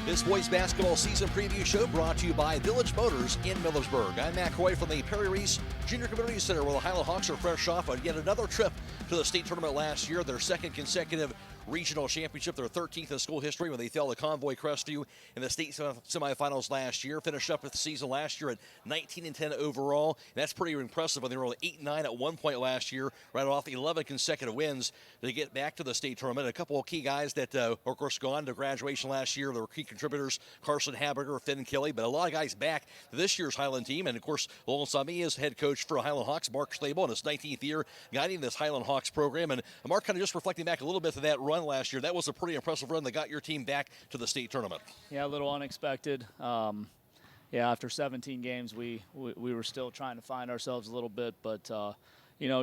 This boys basketball season preview show brought to you by Village Motors in Millersburg. I'm Matt Coy from the Perry Reese Junior Community Center, where the Highland Hawks are fresh off on yet another trip to the state tournament last year, their second consecutive regional championship, their 13th in school history, when they fell to Convoy Crestview in the state semifinals last year. Finished up with the season last year at 19-10 overall. And that's pretty impressive when they were 8-9 at one point last year, right off 11 consecutive wins to get back to the state tournament. A couple of key guys that, of course, gone to graduation last year. They were key contributors, Carson Haberger, Finn Kelly, but a lot of guys back to this year's Highland team. And, of course, Lowell Sami is head coach for Highland Hawks, Mark Schlabach, in his 19th year guiding this Highland Hawks program. And Mark, kind of just reflecting back a little bit to that run last year, that was a pretty impressive run that got your team back to the state tournament. Yeah, a little unexpected. After 17 games, we were still trying to find ourselves a little bit, but,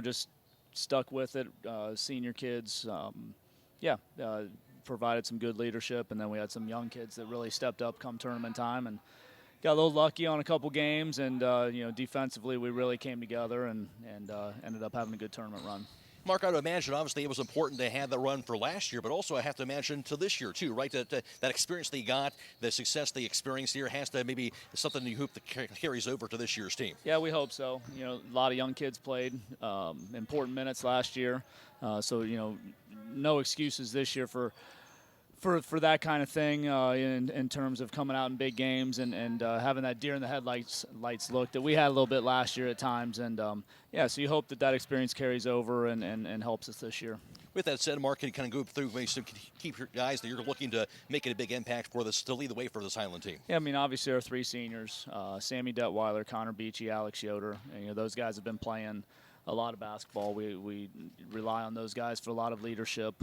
just stuck with it. Senior kids, provided some good leadership, and then we had some young kids that really stepped up come tournament time and got a little lucky on a couple games, and, defensively we really came together and ended up having a good tournament run. Mark, I would imagine, obviously, it was important to have the run for last year, but also I have to imagine to this year, too, right? That experience they got, the success they experienced here has to maybe something you hope that carries over to this year's team. Yeah, we hope so. A lot of young kids played important minutes last year. No excuses this year for that kind of thing in terms of coming out in big games and having that deer in the headlights look that we had a little bit last year at times. And, so you hope that experience carries over and helps us this year. With that said, Mark, can you kind of go through maybe some keep your guys that you're looking to make it a big impact for this, to lead the way for this Highland team? Yeah, obviously our three seniors, Sammy Detweiler, Connor Beachy, Alex Yoder, and, those guys have been playing a lot of basketball. We rely on those guys for a lot of leadership.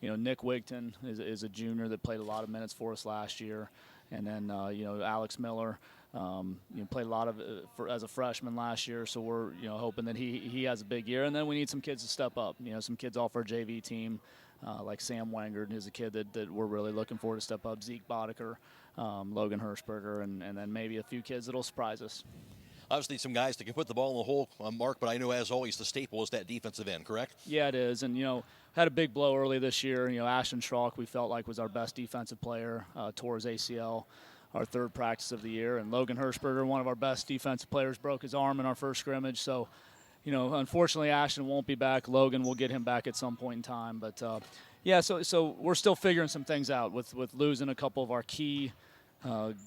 Nick Wigton is a junior that played a lot of minutes for us last year. And then, Alex Miller played a lot of as a freshman last year. So we're, hoping that he has a big year. And then we need some kids to step up. Some kids off our JV team, like Sam Wangard is a kid that we're really looking forward to step up. Zeke Boddicker, Logan Hirschberger, and then maybe a few kids that will surprise us. Obviously, some guys that can put the ball in the hole, Mark, but I know, as always, the staple is that defensive end, correct? Yeah, it is. And, had a big blow early this year. Ashton Schrock, we felt like was our best defensive player, tore his ACL, our third practice of the year. And Logan Hirschberger, one of our best defensive players, broke his arm in our first scrimmage. So, unfortunately, Ashton won't be back. Logan, will get him back at some point in time. But, so we're still figuring some things out with losing a couple of our key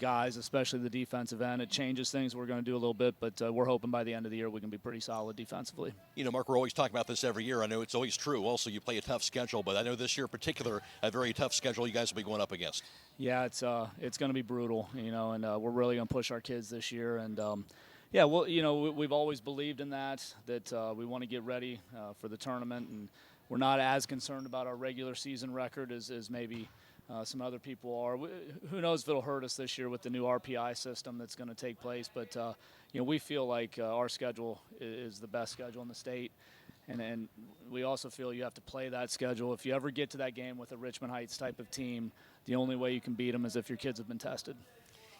guys, especially the defensive end. It changes things. We're going to do a little bit, but we're hoping by the end of the year we can be pretty solid defensively. Mark, we're always talking about this every year. I know it's always true. Also, you play a tough schedule, but I know this year in particular, a very tough schedule you guys will be going up against. Yeah, it's going to be brutal, and we're really going to push our kids this year. And, we've always believed in that we want to get ready for the tournament, and we're not as concerned about our regular season record as maybe some other people are. Who knows if it'll hurt us this year with the new RPI system that's going to take place. But, we feel like our schedule is the best schedule in the state. And we also feel you have to play that schedule. If you ever get to that game with a Richmond Heights type of team, the only way you can beat them is if your kids have been tested.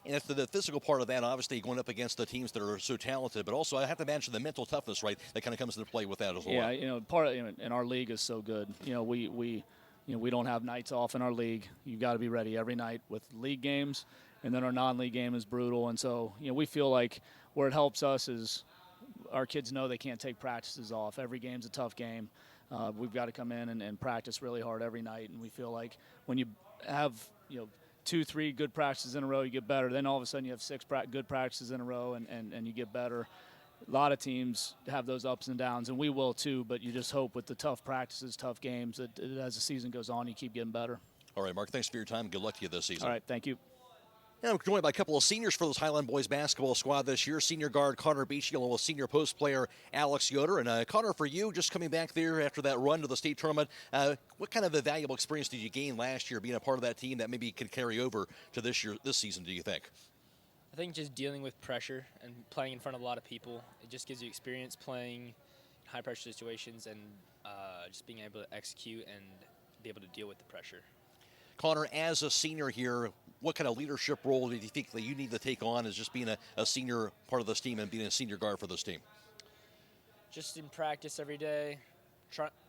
And it's the physical part of that, obviously, going up against the teams that are so talented, but also I have to mention the mental toughness, right, that kind of comes into play with that as well. Yeah, part of and our league is so good. We don't have nights off in our league. You've got to be ready every night with league games, and then our non-league game is brutal. And so, we feel like where it helps us is our kids know they can't take practices off. Every game's a tough game. We've got to come in and practice really hard every night. And we feel like when you have, 2-3 good practices in a row, you get better. Then all of a sudden you have 6 good practices in a row and you get better. A lot of teams have those ups and downs, and we will too, but you just hope with the tough practices, tough games, that as the season goes on, you keep getting better. All right, Mark, thanks for your time. Good luck to you this season. All right, thank you. And I'm joined by a couple of seniors for this Highland boys basketball squad this year. Senior guard Connor Beachy, along with senior post player Alex Yoder. And Connor, for you, just coming back there after that run to the state tournament, what kind of a valuable experience did you gain last year being a part of that team that maybe could carry over to this season, do you think? I think just dealing with pressure and playing in front of a lot of people, it just gives you experience playing in high-pressure situations and just being able to execute and be able to deal with the pressure. Connor, as a senior here, what kind of leadership role do you think that you need to take on as just being a senior part of this team and being a senior guard for this team? Just in practice every day,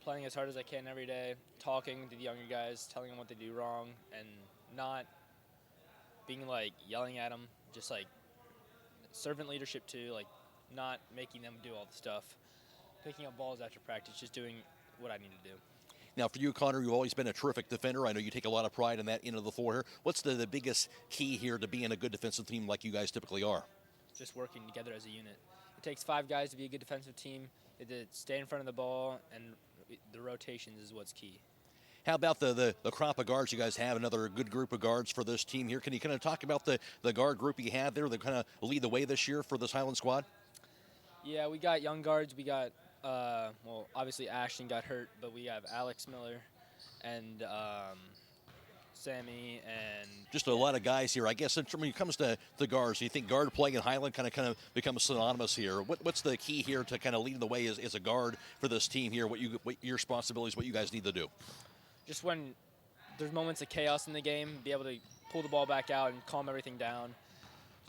playing as hard as I can every day, talking to the younger guys, telling them what they do wrong, and not being like yelling at them, just like servant leadership too, like not making them do all the stuff, picking up balls after practice, just doing what I need to do. Now, for you, Connor, you've always been a terrific defender. I know you take a lot of pride in that end of the floor here. What's the biggest key here to being a good defensive team like you guys typically are? Just working together as a unit. It takes 5 guys to be a good defensive team. To stay in front of the ball, and the rotations is what's key. How about the crop of guards you guys have, another good group of guards for this team here? Can you kind of talk about the guard group you have there that kind of lead the way this year for this Highland squad? Yeah, we got young guards. We got, well, obviously Ashton got hurt, but we have Alex Miller and Sammy and just a lot of guys here. I guess when it comes to the guards, do you think guard play in Highland kind of becomes synonymous here? What's the key here to kind of leading the way as a guard for this team here? What your responsibilities, what you guys need to do? Just when there's moments of chaos in the game, be able to pull the ball back out and calm everything down.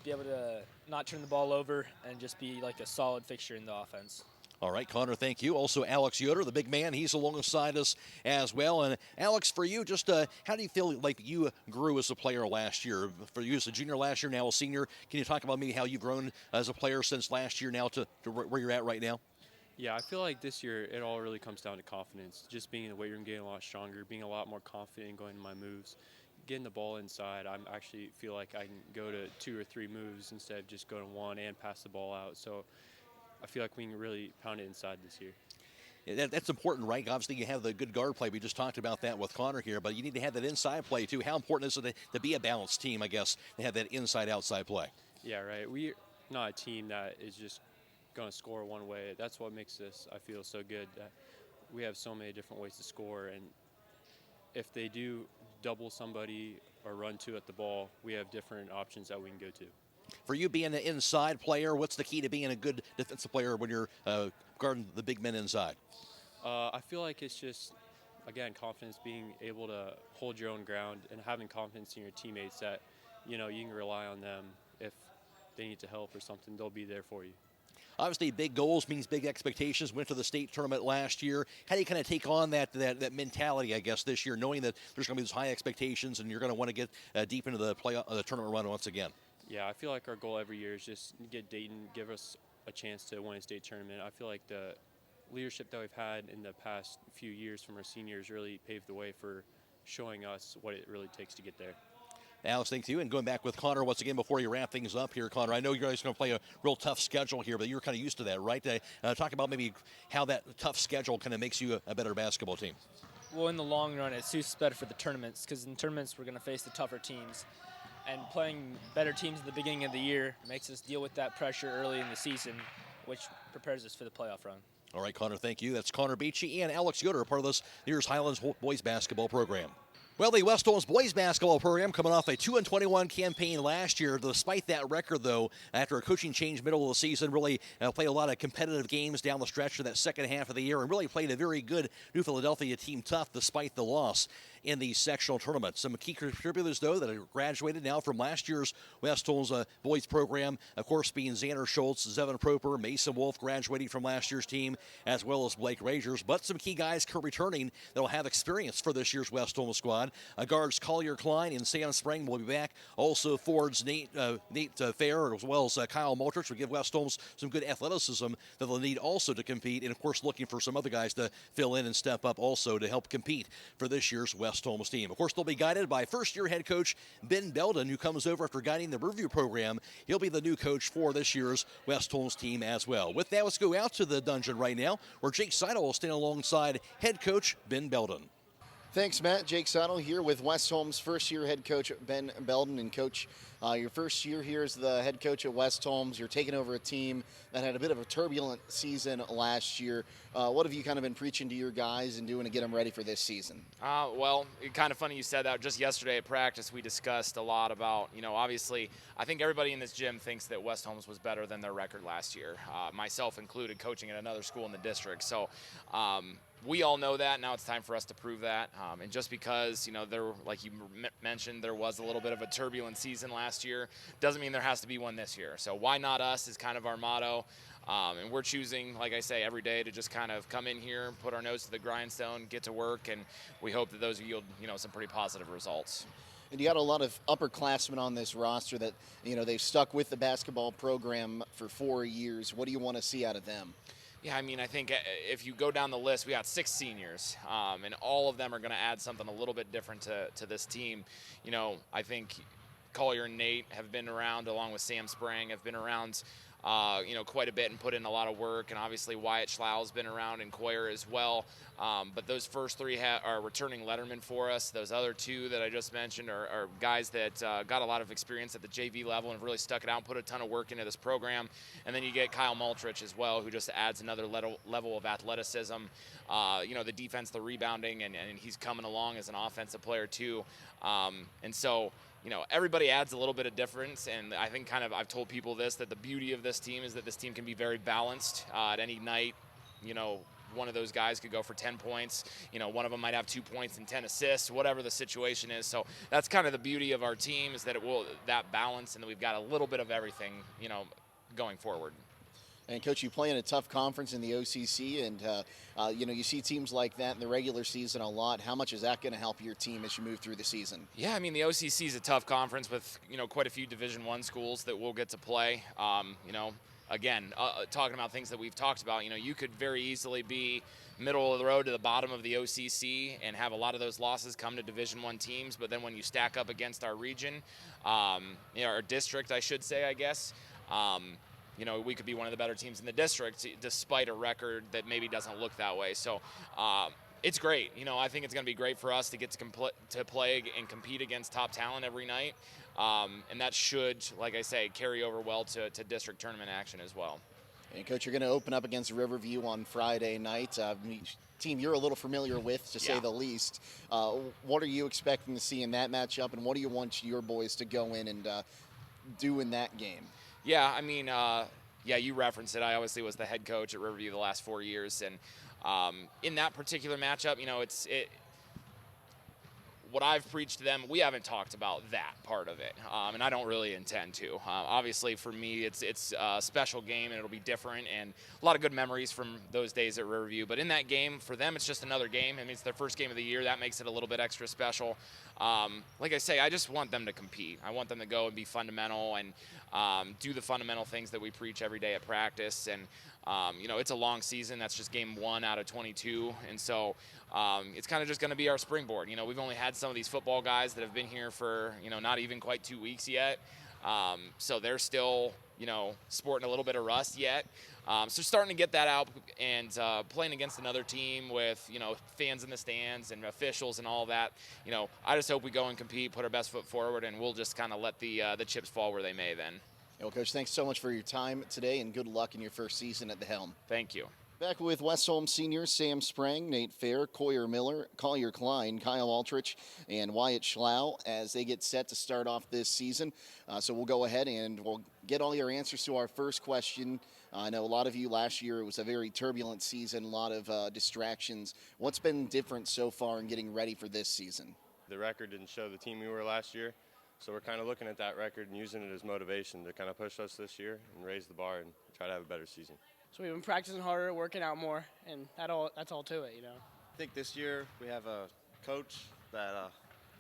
Be able to not turn the ball over and just be like a solid fixture in the offense. All right, Connor, thank you. Also, Alex Yoder, the big man, he's alongside us as well. And Alex, for you, just how do you feel like you grew as a player last year? For you as a junior last year, now a senior, can you talk about maybe how you've grown as a player since last year now to where you're at right now? Yeah, I feel like this year it all really comes down to confidence. Just being in the weight room, getting a lot stronger, being a lot more confident in going to my moves, getting the ball inside. I actually feel like I can go to 2 or 3 moves instead of just going to 1 and pass the ball out. So I feel like we can really pound it inside this year. Yeah, that's important, right? Obviously, you have the good guard play. We just talked about that with Connor here, but you need to have that inside play, too. How important is it to be a balanced team, I guess, to have that inside-outside play? Yeah, right. We're not a team that is just going to score one way. That's what makes this, I feel, so good. That we have so many different ways to score, and if they do double somebody or run 2 at the ball, we have different options that we can go to. For you being an inside player, what's the key to being a good defensive player when you're guarding the big men inside? I feel like it's just, again, confidence, being able to hold your own ground and having confidence in your teammates that, you know, you can rely on them. If they need to help or something, they'll be there for you. Obviously, big goals means big expectations. Went to the state tournament last year. How do you kind of take on that mentality, I guess, this year, knowing that there's going to be those high expectations and you're going to want to get deep into the tournament run once again? Yeah, I feel like our goal every year is just get Dayton, give us a chance to win a state tournament. I feel like the leadership that we've had in the past few years from our seniors really paved the way for showing us what it really takes to get there. Alex, thank you. And going back with Connor once again before you wrap things up here, Connor, I know you guys are going to play a real tough schedule here, but you're kind of used to that, right? Talk about maybe how that tough schedule kind of makes you a better basketball team. Well, in the long run, it suits better for the tournaments because in tournaments we're going to face the tougher teams. And playing better teams at the beginning of the year makes us deal with that pressure early in the season, which prepares us for the playoff run. All right, Connor, thank you. That's Connor Beachy and Alex Yoder, a part of this year's Highlands boys basketball program. Well, the West Holmes boys basketball program coming off a 2-21 campaign last year. Despite that record, though, after a coaching change middle of the season, really played a lot of competitive games down the stretch of that second half of the year and really played a very good New Philadelphia team tough despite the loss in the sectional tournament. Some key contributors, though, that have graduated now from last year's West Holmes boys program, of course, being Xander Schultz, Zevin Proper, Mason Wolf graduating from last year's team, as well as Blake Ragers. But some key guys returning that will have experience for this year's West Holmes squad. Guards Collier Klein and Sam Spring will be back. Also, forwards Nate Fair, as well as Kyle Maltrich, will give West Holmes some good athleticism that they'll need also to compete. And, of course, looking for some other guys to fill in and step up also to help compete for this year's West Holmes team. Of course, they'll be guided by first-year head coach Ben Belden, who comes over after guiding the Riverview program. He'll be the new coach for this year's West Holmes team as well. With that, let's go out to the dungeon right now, where Jake Seidel will stand alongside head coach Ben Belden. Thanks, Matt. Jake Seidel here with West Holmes first-year head coach Ben Belden. And, Coach, your first year here as the head coach at West Holmes. You're taking over a team that had a bit of a turbulent season last year. What have you kind of been preaching to your guys and doing to get them ready for this season? Well, kind of funny you said that. Just yesterday at practice, we discussed a lot about, obviously, I think everybody in this gym thinks that West Holmes was better than their record last year, myself included, coaching at another school in the district. So, we all know that. Now it's time for us to prove that. And just because, there, like you mentioned, there was a little bit of a turbulent season last year, doesn't mean there has to be one this year. So why not us is kind of our motto. And we're choosing, like I say, every day to just kind of come in here, put our nose to the grindstone, get to work, and we hope that those yield, some pretty positive results. And you got a lot of upperclassmen on this roster that, they've stuck with the basketball program for 4 years. What do you want to see out of them? Yeah, I mean, I think if you go down the list, we got 6 seniors, and all of them are going to add something a little bit different to this team. I think Collier and Nate have been around, along with Sam Sprang, have been around quite a bit and put in a lot of work, and obviously Wyatt Schlau's been around and Coyer as well. But those first 3 are returning lettermen for us. Those other 2 that I just mentioned are guys that got a lot of experience at the JV level and have really stuck it out and put a ton of work into this program. And then you get Kyle Maltrich as well, who just adds another level of athleticism. The defense, the rebounding, and he's coming along as an offensive player too. And so everybody adds a little bit of difference, and I think I've told people that the beauty of this team is that this team can be very balanced. At any night, one of those guys could go for 10 points. One of them might have 2 points and 10 assists, whatever the situation is. So that's kind of the beauty of our team, is that that balance, and that we've got a little bit of everything, going forward. And, Coach, you play in a tough conference in the OCC, and, you see teams like that in the regular season a lot. How much is that going to help your team as you move through the season? Yeah, I mean, the OCC is a tough conference with, quite a few Division I schools that we'll get to play. Again, talking about things that we've talked about, you could very easily be middle of the road to the bottom of the OCC and have a lot of those losses come to Division I teams. But then when you stack up against our region, our district, I should say, I guess, we could be one of the better teams in the district despite a record that maybe doesn't look that way. So it's great. I think it's going to be great for us to get to play and compete against top talent every night. And that should, like I say, carry over well to district tournament action as well. And, Coach, you're going to open up against Riverview on Friday night. Team you're a little familiar with, to say the least. What are you expecting to see in that matchup, and what do you want your boys to go in and do in that game? Yeah, I mean, you referenced it. I obviously was the head coach at Riverview the last 4 years, and in that particular matchup, what I've preached to them, we haven't talked about that part of it, and I don't really intend to. Obviously, for me, it's a special game, and it'll be different, and a lot of good memories from those days at Riverview. But in that game, for them, it's just another game. I mean, it's their first game of the year. That makes it a little bit extra special. Like I say, I just want them to compete. I want them to go and be fundamental and do the fundamental things that we preach every day at practice. And, it's a long season. That's just game 1 out of 22. And so it's kind of just going to be our springboard. We've only had some of these football guys that have been here for, not even quite 2 weeks yet. So they're still, sporting a little bit of rust yet. So starting to get that out and playing against another team with, fans in the stands and officials and all that. I just hope we go and compete, put our best foot forward, and we'll just kind of let the chips fall where they may then. Well, Coach, thanks so much for your time today, and good luck in your first season at the helm. Thank you. Back with West Holmes seniors Sam Sprang, Nate Fair, Coyer Miller, Collier Klein, Kyle Altrich, and Wyatt Schlau as they get set to start off this season. So we'll go ahead and we'll get all your answers to our first question. I know a lot of you last year, it was a very turbulent season, a lot of distractions. What's been different so far in getting ready for this season? The record didn't show the team we were last year, so we're kind of looking at that record and using it as motivation to kind of push us this year and raise the bar and try to have a better season. So we've been practicing harder, working out more, and that's all to it, I think this year we have a coach that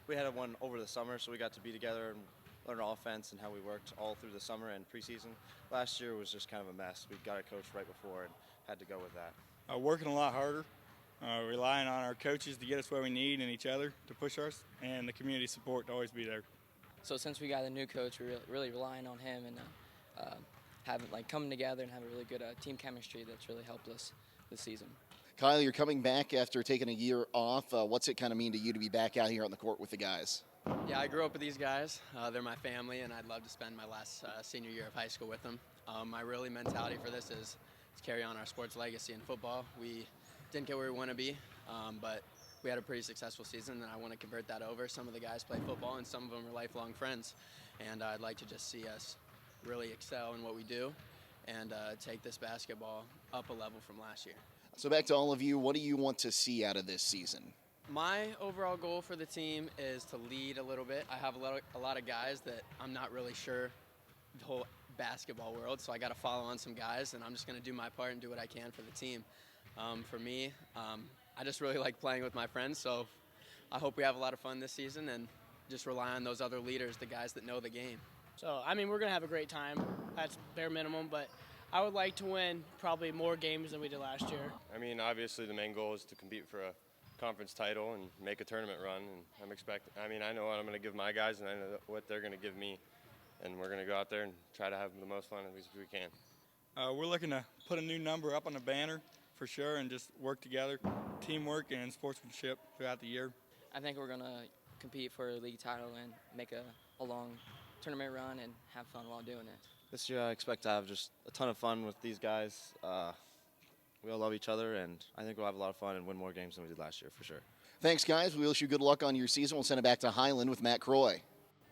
we had one over the summer, so we got to be together and learn offense and how we worked all through the summer and preseason. Last year was just kind of a mess. We got a coach right before and had to go with that. Working a lot harder, relying on our coaches to get us where we need and each other to push us, and the community support to always be there. So since we got a new coach, we're really relying on him and having coming together and having really good team chemistry that's really helped us this season. Kyle, you're coming back after taking a year off. What's it kind of mean to you to be back out here on the court with the guys? Yeah, I grew up with these guys. They're my family, and I'd love to spend my last senior year of high school with them. My really mentality for this is to carry on our sports legacy in football. We didn't get where we want to be, but we had a pretty successful season, and I want to convert that over. Some of the guys play football, and some of them are lifelong friends, and I'd like to just see us really excel in what we do and take this basketball up a level from last year. So back to all of you, what do you want to see out of this season? My overall goal for the team is to lead a little bit. I have a lot of guys that I'm not really sure the whole basketball world, so I got to follow on some guys, and I'm just going to do my part and do what I can for the team. For me, I just really like playing with my friends, so I hope we have a lot of fun this season, and just rely on those other leaders, the guys that know the game. So, I mean, we're going to have a great time. That's bare minimum, but I would like to win probably more games than we did last year. I mean, obviously the main goal is to compete for a conference title and make a tournament run. And I know what I'm going to give my guys, and I know what they're going to give me. And we're going to go out there and try to have the most fun as we can. We're looking to put a new number up on the banner for sure and just work together, teamwork and sportsmanship throughout the year. I think we're going to compete for a league title and make a long tournament run and have fun while doing it. This year I expect to have just a ton of fun with these guys. We all love each other, and I think we'll have a lot of fun and win more games than we did last year for sure. Thanks, guys. We wish you good luck on your season. We'll send it back to Highland with Matt Croy.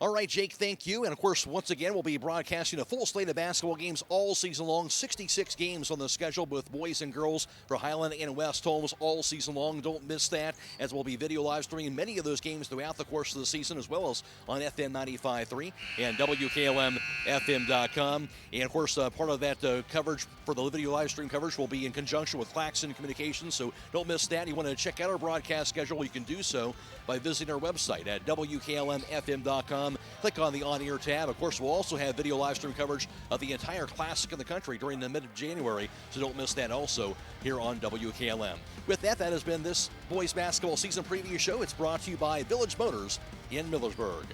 All right, Jake, thank you. And, of course, once again, we'll be broadcasting a full slate of basketball games all season long. 66 games on the schedule, both boys and girls, for Highland and West Holmes all season long. Don't miss that, as we'll be video live streaming many of those games throughout the course of the season, as well as on FM 95.3 and WKLM-FM.com. And, of course, part of that coverage for the video live stream coverage will be in conjunction with Claxon Communications, so don't miss that. You want to check out our broadcast schedule, you can do so by visiting our website at WKLM-FM.com. Click on the on-air tab. Of course, we'll also have video live stream coverage of the entire Classic in the country during the mid of January, so don't miss that also here on WKLM. With that, that has been this boys basketball season preview show. It's brought to you by Village Motors in Millersburg.